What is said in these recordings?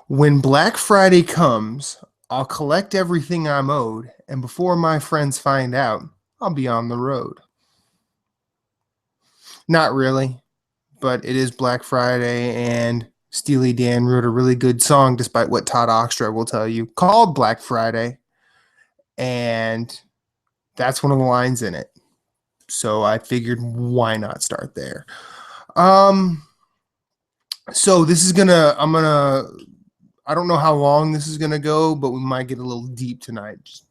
When Black Friday comes, I'll collect everything I'm owed, and before my friends find out, I'll be on the road. Not really, but it is Black Friday, and Steely Dan wrote a really good song, despite what Todd Oxtra will tell you, called Black Friday, and that's one of the lines in it. So I figured, why not start there? Um, so this is I don't know how long this is gonna go, but we might get a little deep tonight. Just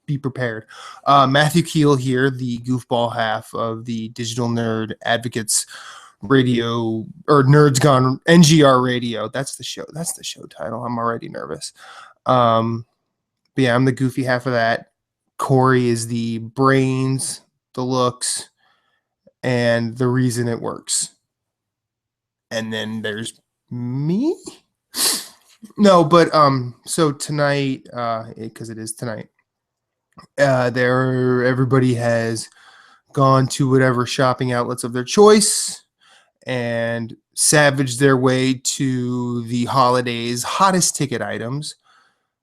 be prepared. Matthew Keel here, the goofball half of the Digital Nerd Advocates Radio or Nerds Gone NGR Radio. That's the show. That's the show title. I'm already nervous. But yeah, I'm the goofy half of that. Corey is the brains, the looks, and the reason it works. And then there's me. No, but so tonight, because it is tonight, everybody has gone to whatever shopping outlets of their choice and savaged their way to the holidays' hottest ticket items,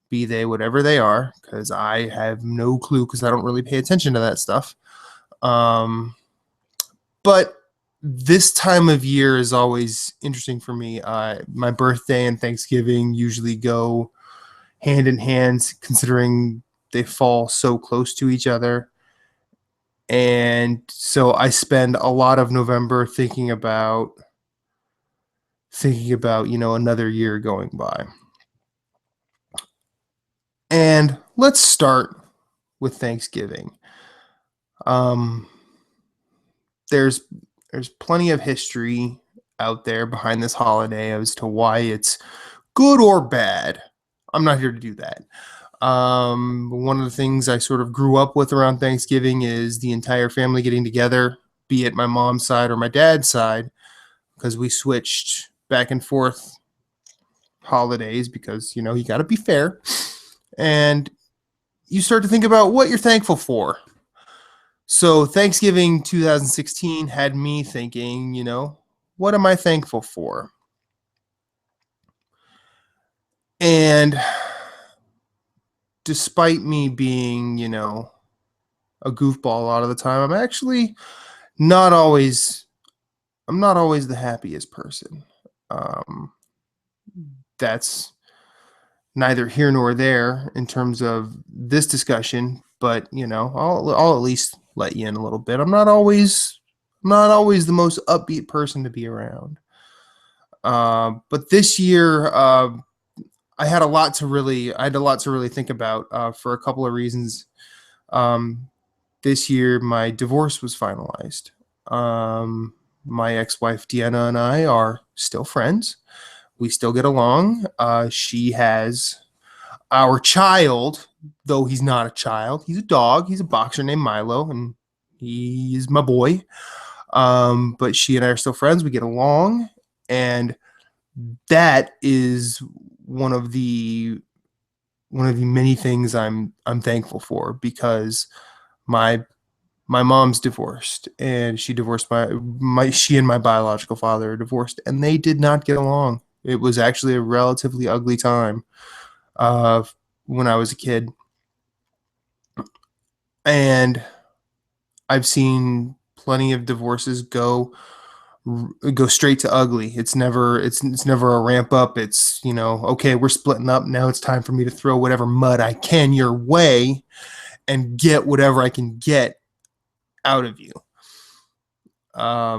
be they whatever they are, because I have no clue because I don't really pay attention to that stuff. But this time of year is always interesting for me. My birthday and Thanksgiving usually go hand in hand, considering they fall so close to each other. And so I spend a lot of November thinking about another year going by. And let's start with Thanksgiving. There's plenty of history out there behind this holiday as to why it's good or bad. I'm not here to do that. One of the things I sort of grew up with around Thanksgiving is the entire family getting together, be it my mom's side or my dad's side, because we switched back and forth holidays because, you got to be fair. And you start to think about what you're thankful for. So Thanksgiving 2016 had me thinking, what am I thankful for? And despite me being, a goofball a lot of the time, I'm actually not always the happiest person. That's neither here nor there in terms of this discussion, but I'll at least let you in a little bit. I'm not always the most upbeat person to be around. But this year, I had a lot to really think about for a couple of reasons. This year, my divorce was finalized. My ex-wife Deanna and I are still friends. We still get along. She has our child, though he's not a child. He's a dog. He's a boxer named Milo, and he is my boy. But she and I are still friends. We get along, and that is one of the many things I'm thankful for, because my mom's divorced, and she divorced she and my biological father are divorced, and they did not get along. It was actually a relatively ugly time when I was a kid. And I've seen plenty of divorces go straight to ugly. It's never a ramp up. It's, okay, we're splitting up. Now it's time for me to throw whatever mud I can your way and get whatever I can get out of you. I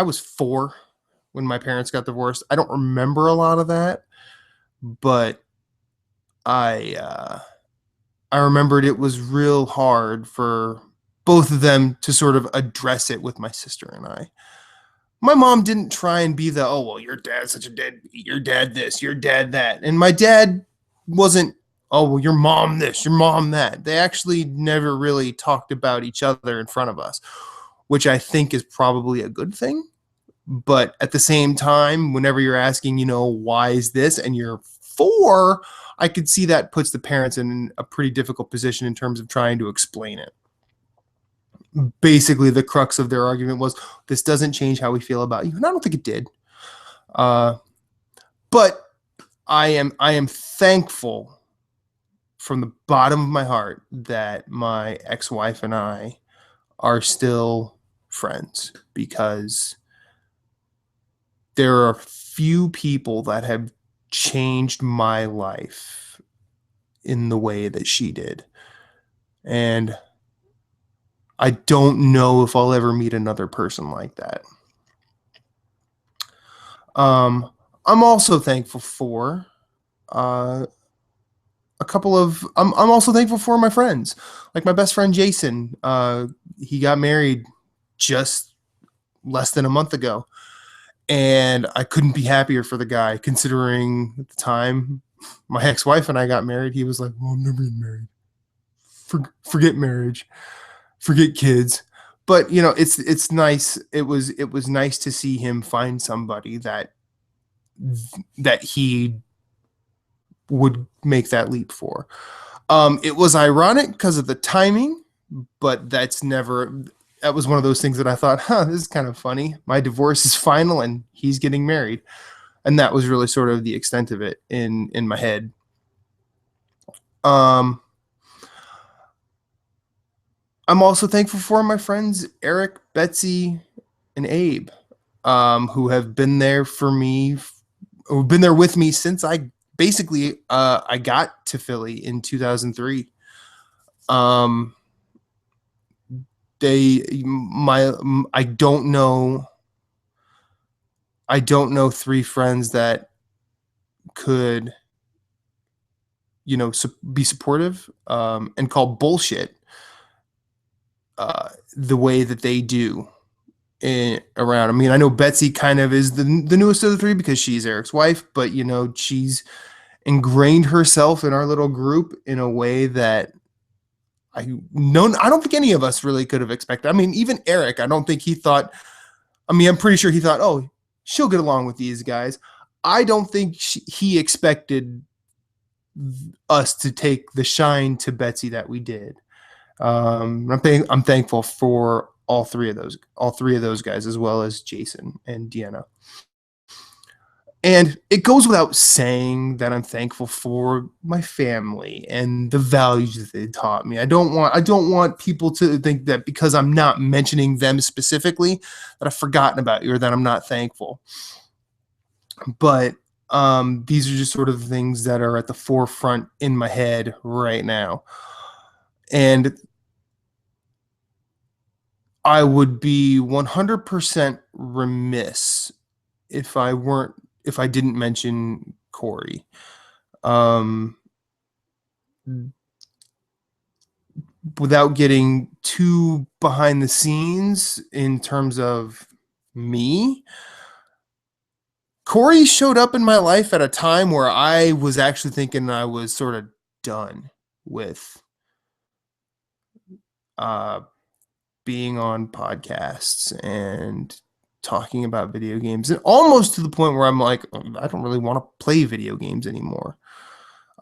was 4 when my parents got divorced. I don't remember a lot of that, but I remembered it was real hard for both of them to sort of address it with my sister and I. My mom didn't try and be the, oh, well, your dad's such a deadbeat, your dad this, your dad that. And my dad wasn't, oh, well, your mom this, your mom that. They actually never really talked about each other in front of us, which I think is probably a good thing. But at the same time, whenever you're asking, why is this, and you're 4, I could see that puts the parents in a pretty difficult position in terms of trying to explain it. Basically, the crux of their argument was, this doesn't change how we feel about you. And I don't think it did. But I am thankful from the bottom of my heart that my ex-wife and I are still friends, because there are few people that have changed my life in the way that she did. And I don't know if I'll ever meet another person like that. I'm also thankful for uh, a couple of. I'm also thankful for my friends, like my best friend Jason. He got married just less than a month ago, and I couldn't be happier for the guy. Considering at the time my ex-wife and I got married, he was like, "Well, I'm never getting married. Forget marriage, forget kids." But it's nice. It was nice to see him find somebody that he would make that leap for. It was ironic because of the timing, but that was one of those things that I thought, this is kind of funny. My divorce is final and he's getting married. And that was really sort of the extent of it in my head. Um, I'm also thankful for my friends Eric, Betsy, and Abe, who have been there for me, who've been there with me since I got to Philly in 2003. Um, they my I don't know three friends that could be supportive, and call bullshit the way that they do around. I mean, I know Betsy kind of is the newest of the three because she's Eric's wife, but she's ingrained herself in our little group in a way that I don't think any of us really could have expected. I mean, even Eric, I don't think he thought. I mean, I'm pretty sure he thought, oh, she'll get along with these guys. I don't think he expected us to take the shine to Betsy that we did. I'm thankful for all three of those guys, as well as Jason and Deanna. And it goes without saying that I'm thankful for my family and the values that they taught me. I don't want people to think that because I'm not mentioning them specifically that I've forgotten about you or that I'm not thankful. But these are just sort of things that are at the forefront in my head right now. And I would be 100% remiss if I didn't mention Corey. Without getting too behind the scenes in terms of me, Corey showed up in my life at a time where I was actually thinking I was sort of done with being on podcasts and talking about video games, and almost to the point where I'm like, I don't really want to play video games anymore.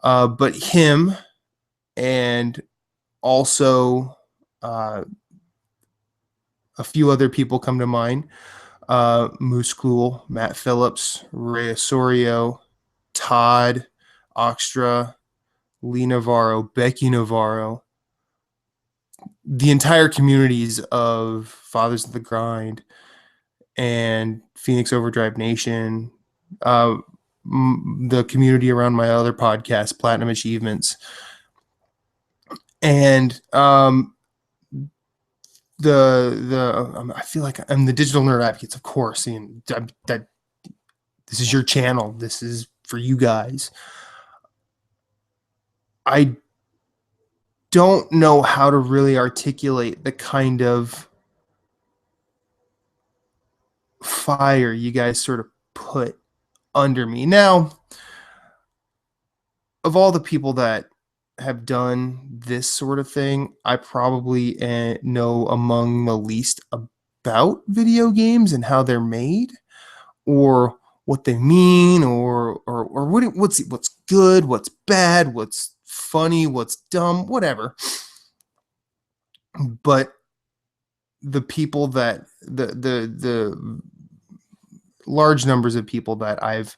But him, and also a few other people come to mind. Moose Cool, Matt Phillips, Ray Osorio, Todd Oxtra, Lee Navarro, Becky Navarro, the entire communities of Fathers of the Grind and Phoenix Overdrive Nation, the community around my other podcast, Platinum Achievements, and I feel like I'm the Digital Nerd Advocates, of course, and that this is your channel. This is for you guys. I don't know how to really articulate the kind of fire you guys sort of put under me. Now, of all the people that have done this sort of thing, I probably know among the least about video games and how they're made, or what they mean, or what's good, what's bad, what's funny, what's dumb, whatever. But the people that the large numbers of people that I've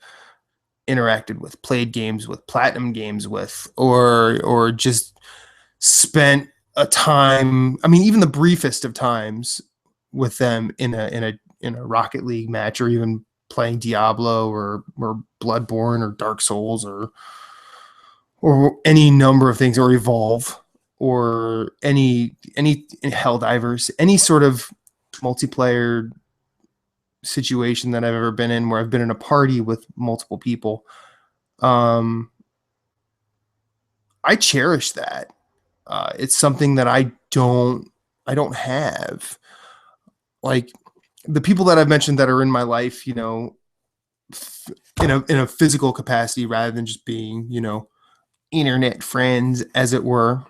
interacted with, played games with, platinum games with, or just spent a time, I mean, even the briefest of times with them in a Rocket League match, or even playing Diablo or Bloodborne or Dark Souls or any number of things, or Evolve, or any Helldivers, any sort of multiplayer situation that I've ever been in, where I've been in a party with multiple people. I cherish that. It's something that I don't have. Like, the people that I've mentioned that are in my life, in a physical capacity, rather than just being, internet friends, as it were.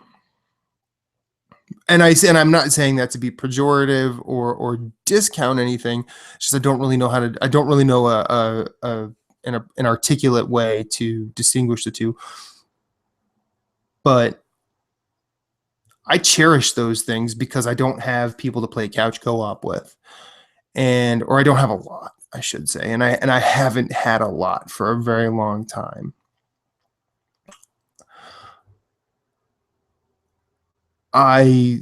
And I'm not saying that to be pejorative or discount anything. It's just I don't really know an articulate way to distinguish the two. But I cherish those things because I don't have people to play couch co-op with, or I don't have a lot, I should say, and I haven't had a lot for a very long time. I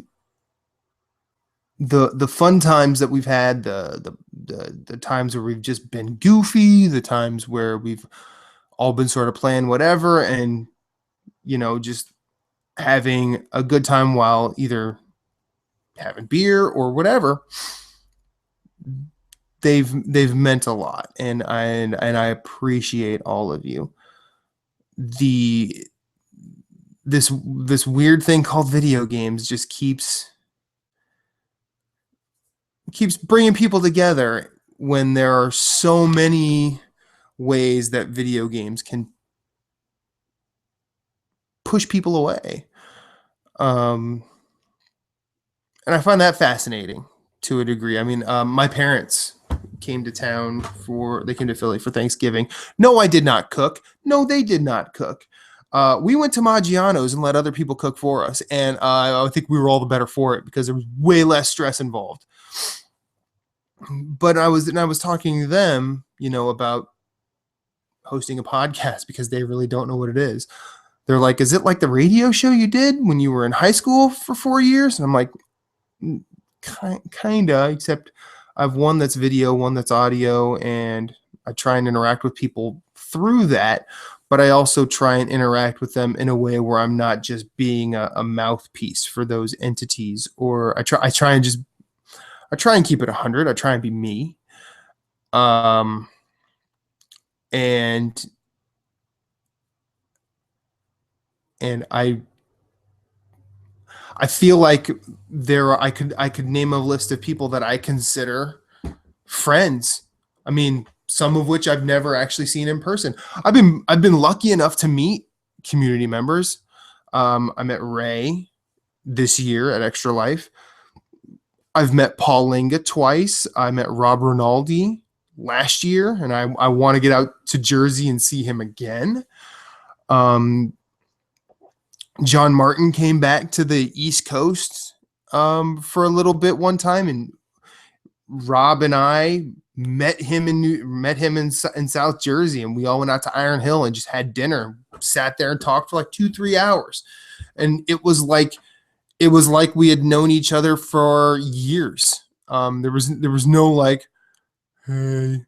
the fun times that we've had, the times where we've just been goofy, the times where we've all been sort of playing whatever, and just having a good time while either having beer or whatever, they've meant a lot, and I appreciate all of you. The this weird thing called video games just keeps bringing people together, when there are so many ways that video games can push people away. And I find that fascinating to a degree. I mean, my parents came to they came to Philly for Thanksgiving. No, I did not cook. No, they did not cook. We went to Maggiano's and let other people cook for us, and I think we were all the better for it, because there was way less stress involved. But I was talking to them, about hosting a podcast, because they really don't know what it is. They're like, "Is it like the radio show you did when you were in high school for 4 years?" And I'm like, kinda, except I've one that's video, one that's audio, and I try and interact with people through that. But I also try and interact with them in a way where I'm not just being a mouthpiece for those entities, or I try and keep it 100. I try and be me. And I feel like I could name a list of people that I consider friends. I mean, some of which I've never actually seen in person. I've been lucky enough to meet community members. I met Ray this year at Extra Life. I've met Paul Linga twice. I met Rob Rinaldi last year, and I want to get out to Jersey and see him again. John Martin came back to the East Coast for a little bit one time, and Rob and I met him in South Jersey, and we all went out to Iron Hill and just had dinner, sat there and talked for like 2-3 hours, and it was like we had known each other for years. There was no like, "Hey,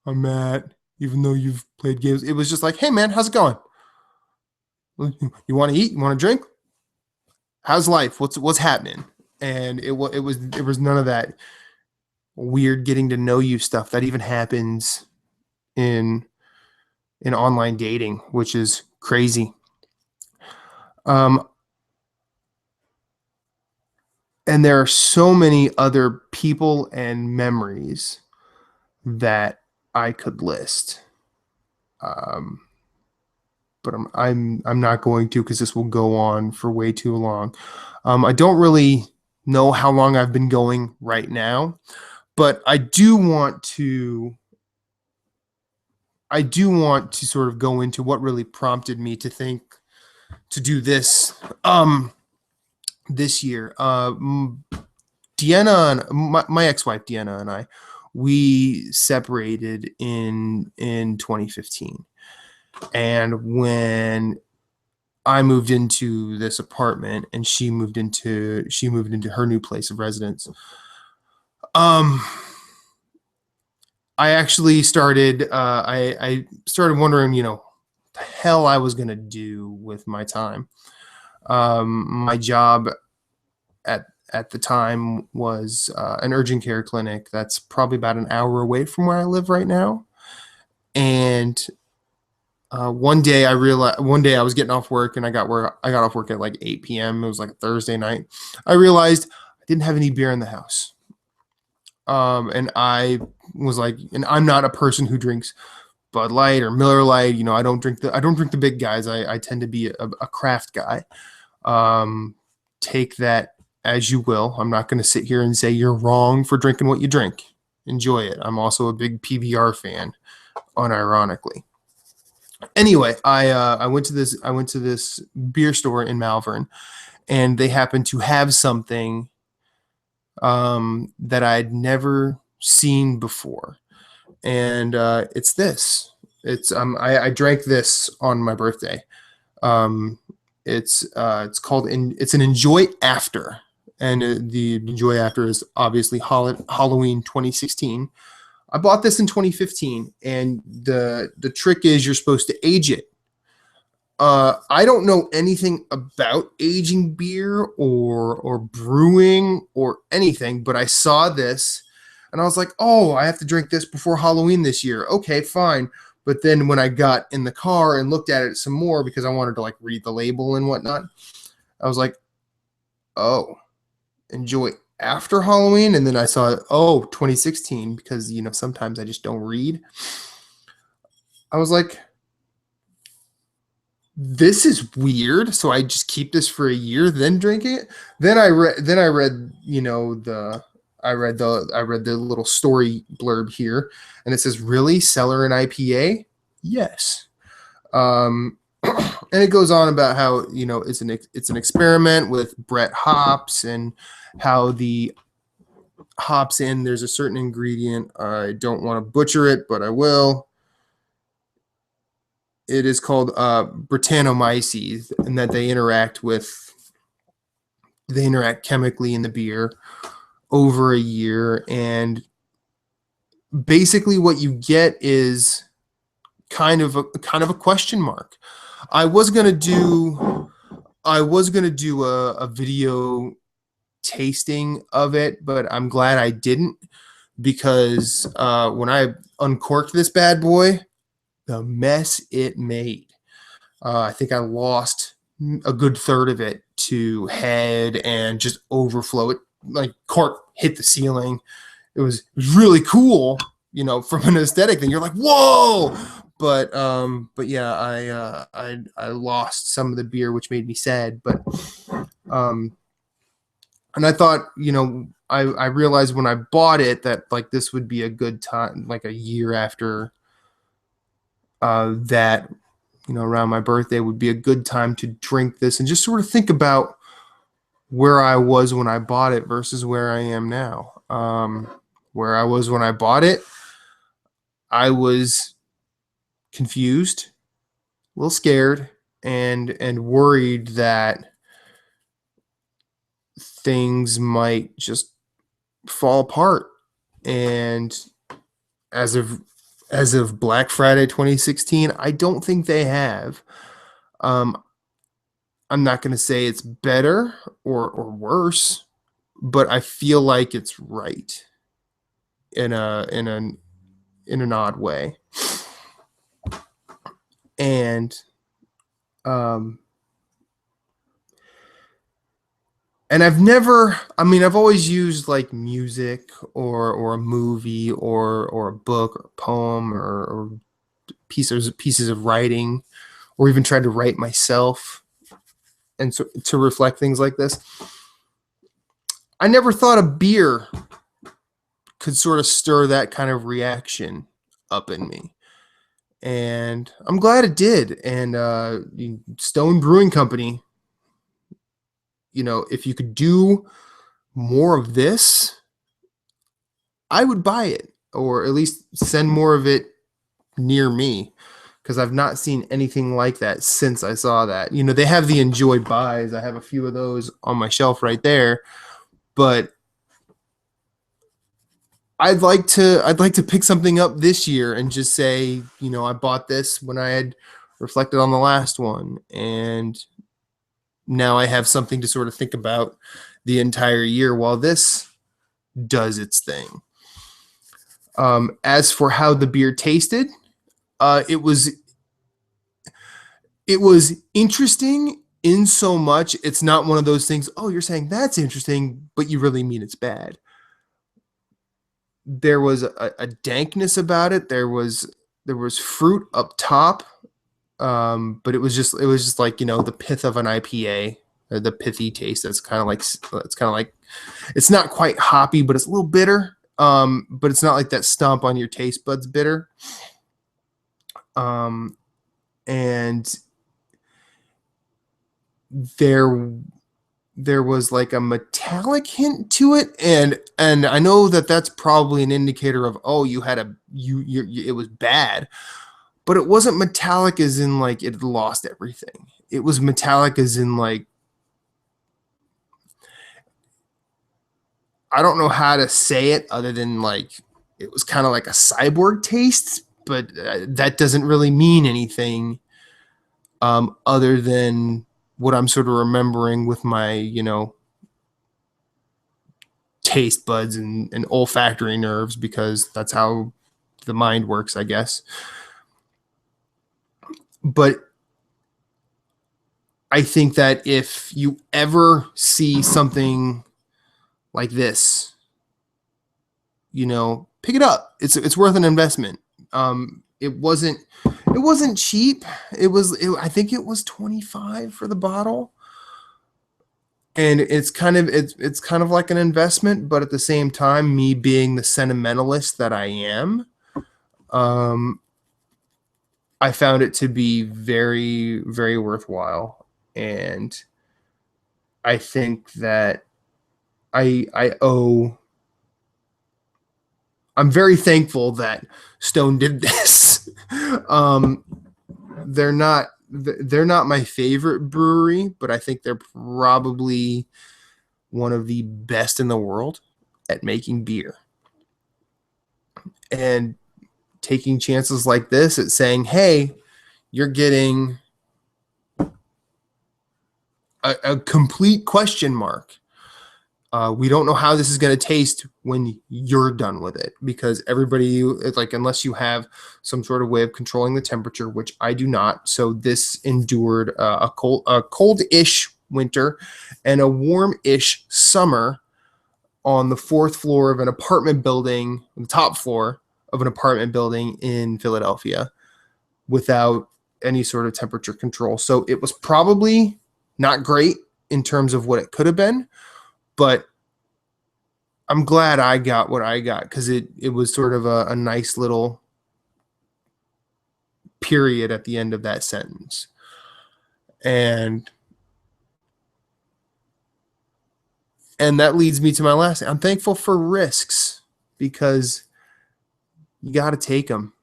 I'm Matt," even though you've played games. It was just like, "Hey man, how's it going? You want to eat? You want to drink? How's life? What's happening?" And it was none of that weird getting to know you stuff that even happens in online dating, which is crazy. And there are so many other people and memories that I could list. But I'm not going to, because this will go on for way too long. I don't really know how long I've been going right now, but I do want to sort of go into what really prompted me to think to do this this year. Deanna and my ex-wife Deanna and I, we separated in 2015. And when I moved into this apartment and she moved into her new place of residence, um I actually started I started wondering, the hell I was gonna do with my time. My job at the time was an urgent care clinic that's probably about an hour away from where I live right now. And one day I was getting off work and I got off work at like 8 p.m. It was like a Thursday night. I realized I didn't have any beer in the house. And I was like, and I'm not a person who drinks Bud Light or Miller Light. I don't drink the big guys. I tend to be a craft guy. Um, take that as you will. I'm not going to sit here and say you're wrong for drinking what you drink. Enjoy it. I'm also a big PBR fan, unironically. Anyway, I went to this beer store in Malvern, and they happened to have something that I'd never seen before, and it's this. I drank this on my birthday. Um, it's an Enjoy After, and the Enjoy After is obviously Halloween 2016. I bought this in 2015, and the trick is you're supposed to age it. I don't know anything about aging beer or brewing or anything, but I saw this and I was like, "Oh, I have to drink this before Halloween this year." Okay, fine. But then when I got in the car and looked at it some more because I wanted to like read the label and whatnot, I was like, "Oh, enjoy after Halloween." And then I saw, oh, 2016, because sometimes I just don't read. I was like, this is weird. So I just keep this for a year, then drink it. Then I read, I read the little story blurb here, and it says, "Really, Cellar and IPA?" Yes. And it goes on about how it's an experiment with Brett hops, and how the hops in there's a certain ingredient. I don't want to butcher it, but I will. It is called Brettanomyces, and that they interact chemically in the beer over a year, and basically what you get is kind of a question mark. I was gonna do a video tasting of it, but I'm glad I didn't, because when I uncorked this bad boy, the mess it made. I think I lost a good third of it to head and just overflow. It like cork hit the ceiling. It was really cool, from an aesthetic thing. You're like, whoa! But yeah, I lost some of the beer, which made me sad. But um, and I thought, I realized when I bought it that like this would be a good time, like a year after that, around my birthday would be a good time to drink this and just sort of think about where I was when I bought it versus where I am now. Where I was when I bought it, I was confused, a little scared, and worried that things might just fall apart. And as of Black Friday 2016, I don't think they have. Um, I'm not going to say it's better or worse, but I feel like it's right in an odd way. And um, I've always used like music or a movie or a book or a poem or pieces of writing, or even tried to write myself, and so, to reflect things like this. I never thought a beer could sort of stir that kind of reaction up in me. And I'm glad it did. And Stone Brewing Company, if you could do more of this, I would buy it. or at least send more of it near me, because I've not seen anything like that since I saw that. You know, they have the Enjoy buys. I have a few of those on my shelf right there, but I'd like to pick something up this year and just say, you know, I bought this when I had reflected on the last one, and now I have something to sort of think about the entire year while this does its thing. As for how the beer tasted, it was interesting in so much it's not one of those things, oh, you're saying that's interesting, but you really mean it's bad. There was a dankness about it. There was fruit up top, but it was just like, you know, the pith of an IPA, the pithy taste. That's kind of like it's not quite hoppy, but it's a little bitter. But it's not like that stomp on your taste buds bitter. And there was like a metallic hint to it, and I know that that's probably an indicator of, oh, you had it was bad, but it wasn't metallic as in like it lost everything. It was metallic as in like, I don't know how to say it other than like it was kind of like a cyborg taste, but that doesn't really mean anything other than what I'm sort of remembering with my, you know, taste buds and olfactory nerves, because that's how the mind works, I guess. But I think that if you ever see something like this, you know, pick it up. It's worth an investment. It wasn't cheap. I think it was 25 for the bottle. And it's kind of like an investment, but at the same time, me being the sentimentalist that I am, um, I found it to be very, very worthwhile. And I think that I owe. I'm very thankful that Stone did this. um, they're not my favorite brewery, but I think they're probably one of the best in the world at making beer. And taking chances like this at saying, hey, you're getting a complete question mark. We don't know how this is going to taste when you're done with it, because everybody, it's like, unless you have some sort of way of controlling the temperature, which I do not. So this endured a cold-ish winter and a warm-ish summer on the fourth floor of an apartment building, the top floor of an apartment building in Philadelphia, without any sort of temperature control. So it was probably not great in terms of what it could have been, but I'm glad I got what I got, because it was sort of a nice little period at the end of that sentence. And that leads me to my last thing. I'm thankful for risks, because you got to take them,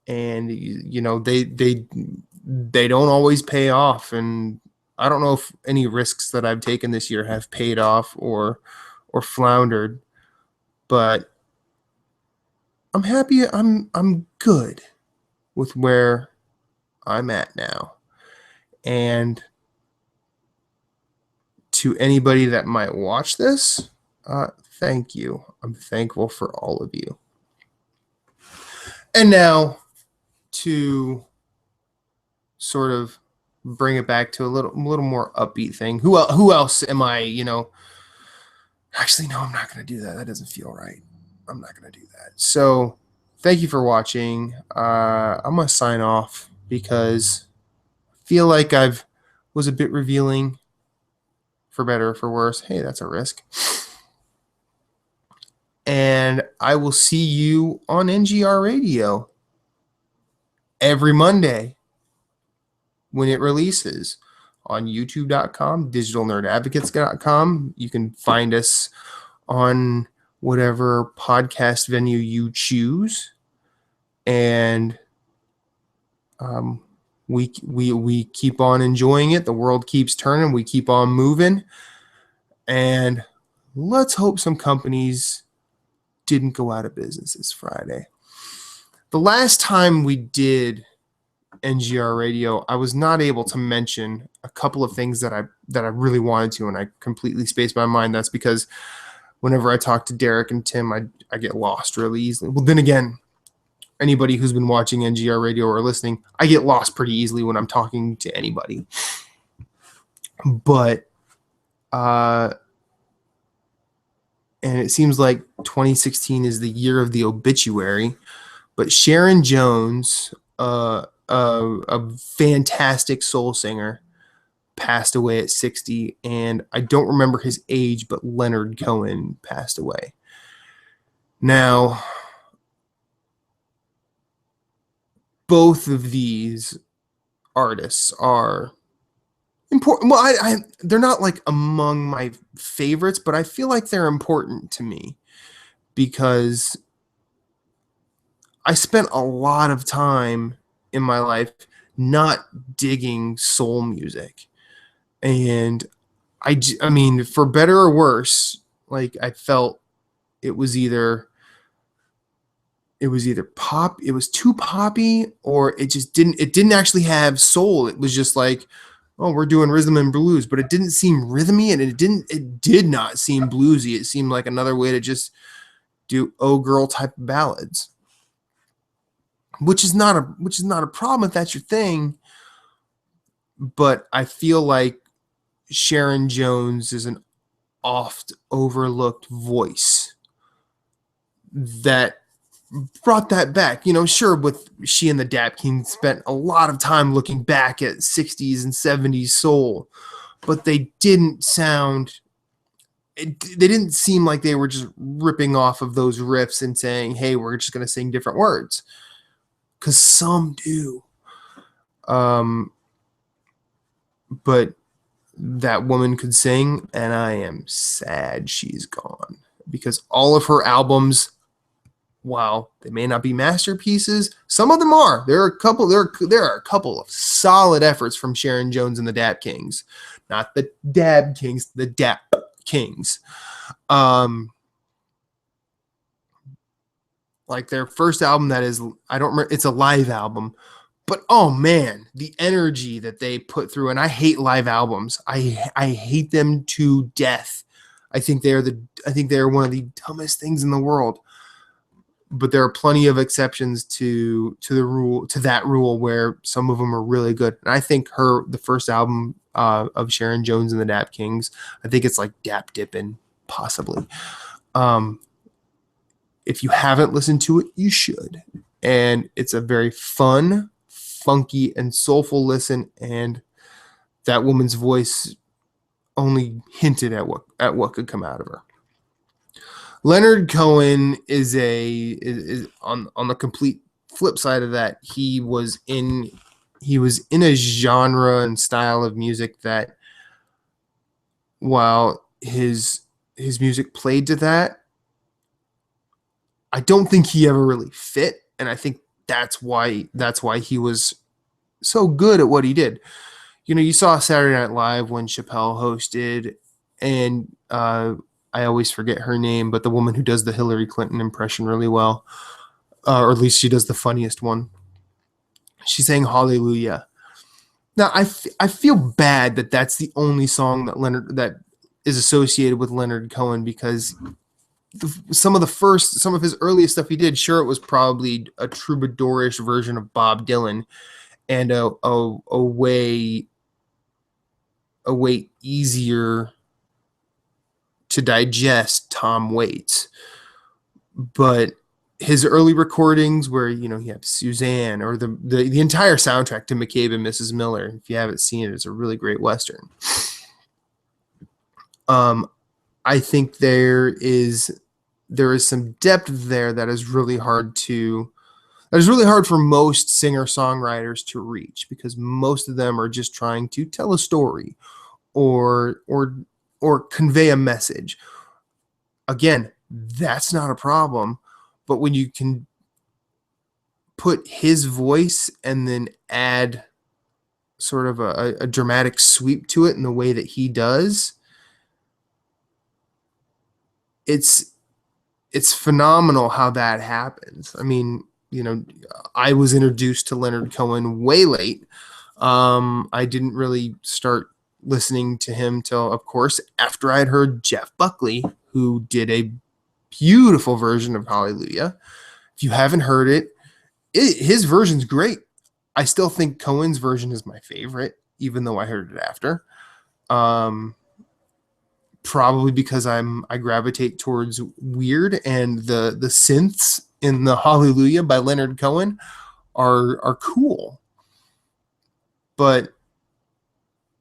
and you know they don't always pay off. And I don't know if any risks that I've taken this year have paid off or floundered, but I'm happy. I'm good with where I'm at now. And to anybody that might watch this, thank you. I'm thankful for all of you. And now, to sort of bring it back to a little more upbeat thing. Who else am I? You know, actually, no, I'm not going to do that. That doesn't feel right. I'm not going to do that. So, thank you for watching. I'm going to sign off, because I feel like I've was a bit revealing, for better or for worse. Hey, that's a risk. And I will see you on NGR Radio every Monday when it releases on youtube.com, digitalnerdadvocates.com. You can find us on whatever podcast venue you choose, and we keep on enjoying it. The world keeps turning. We keep on moving, and let's hope some companies didn't go out of business this Friday. The last time we did NGR Radio, I was not able to mention a couple of things that I really wanted to, and I completely spaced my mind. That's because whenever I talk to Derek and Tim, I get lost really easily. Well, then again, anybody who's been watching NGR Radio or listening, I get lost pretty easily when I'm talking to anybody. But and it seems like 2016 is the year of the obituary. But Sharon Jones, a fantastic soul singer, passed away at 60, and I don't remember his age, but Leonard Cohen passed away. Now, both of these artists are important. Well, they're not like among my favorites, but I feel like they're important to me because I spent a lot of time in my life not digging soul music. And I mean, for better or worse, like I felt it was either pop, it was too poppy, or it didn't actually have soul. It was just like, oh, we're doing rhythm and blues, but it didn't seem rhythmy, and it did not seem bluesy. It seemed like another way to just do oh girl type of ballads. Which is not a problem if that's your thing. But I feel like Sharon Jones is an oft overlooked voice that brought that back. You know, sure, with she and the Dap Kings spent a lot of time looking back at 60s and 70s soul, but they didn't seem like they were just ripping off of those riffs and saying, hey, we're just going to sing different words. Because some do. But that woman could sing, and I am sad she's gone. Because all of her albums, while they may not be masterpieces, some of them are. There are a couple of solid efforts from Sharon Jones and the Dap Kings. Not the Dab Kings, the Dap Kings. Like their first album, that is, I don't remember, it's a live album, but oh man, the energy that they put through, and I hate live albums. I hate them to death. I think they are one of the dumbest things in the world. But there are plenty of exceptions to that rule where some of them are really good. And I think the first album of Sharon Jones and the Dap Kings, I think it's like Dap Dippin', possibly. If you haven't listened to it, you should. And it's a very fun, funky, and soulful listen. And that woman's voice only hinted at what could come out of her. Leonard Cohen is on the complete flip side of that. He was in a genre and style of music that, while his music played to that, I don't think he ever really fit, and I think that's why he was so good at what he did. You know, you saw Saturday Night Live when Chappelle hosted, and I always forget her name, but the woman who does the Hillary Clinton impression really well, or at least she does the funniest one. She sang Hallelujah. Now, I feel bad that that's the only song that is associated with Leonard Cohen, because some of his earliest stuff he did, sure, it was probably a troubadourish version of Bob Dylan, and a way easier to digest Tom Waits. But his early recordings, where you have Suzanne, or the entire soundtrack to McCabe and Mrs. Miller, if you haven't seen it, it's a really great Western. I think there is some depth there that is really hard for most singer-songwriters to reach, because most of them are just trying to tell a story or convey a message. Again, that's not a problem. But when you can put his voice and then add sort of a dramatic sweep to it in the way that he does, it's phenomenal how that happens. I mean, I was introduced to Leonard Cohen way late. I didn't really start listening to him till, of course, after I had heard Jeff Buckley, who did a beautiful version of Hallelujah. If you haven't heard it, his version's great. I still think Cohen's version is my favorite, even though I heard it after. Probably because I gravitate towards weird, and the synths in the Hallelujah by Leonard Cohen are cool. But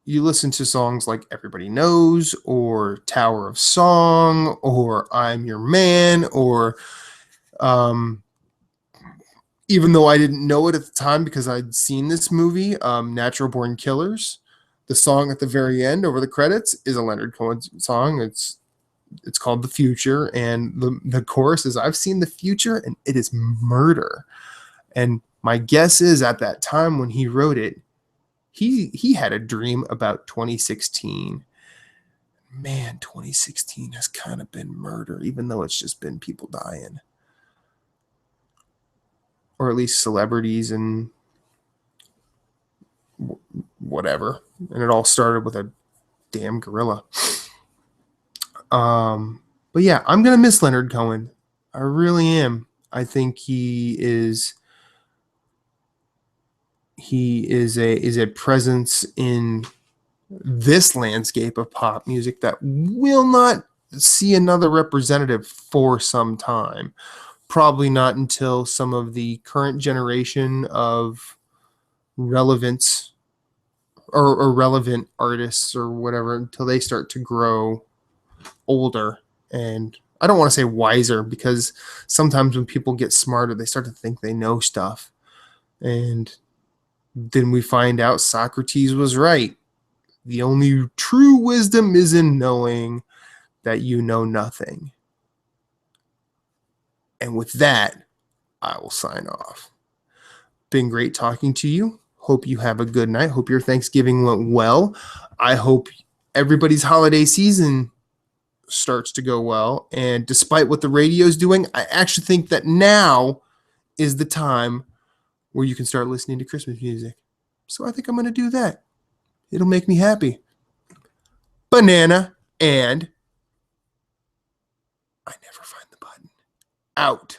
you listen to songs like Everybody Knows or Tower of Song or I'm Your Man, or even though I didn't know it at the time because I'd seen this movie, Natural Born Killers, the song at the very end over the credits is a Leonard Cohen song. It's called The Future, and the chorus is, I've seen the future and it is murder. And my guess is at that time when he wrote it, he had a dream about 2016. Man, 2016 has kind of been murder, even though it's just been people dying. Or at least celebrities and whatever. And it all started with a damn gorilla. But yeah, I'm going to miss Leonard Cohen. I really am. I think he is a presence in this landscape of pop music that will not see another representative for some time. Probably not until some of the current generation of relevance or relevant artists or whatever, until they start to grow older. And I don't want to say wiser, because sometimes when people get smarter, they start to think they know stuff. And then we find out Socrates was right. The only true wisdom is in knowing that you know nothing. And with that, I will sign off. Been great talking to you. Hope you have a good night. Hope your Thanksgiving went well. I hope everybody's holiday season starts to go well. And despite what the radio is doing, I actually think that now is the time where you can start listening to Christmas music. So I think I'm going to do that. It'll make me happy. Banana and I never find the button. Out.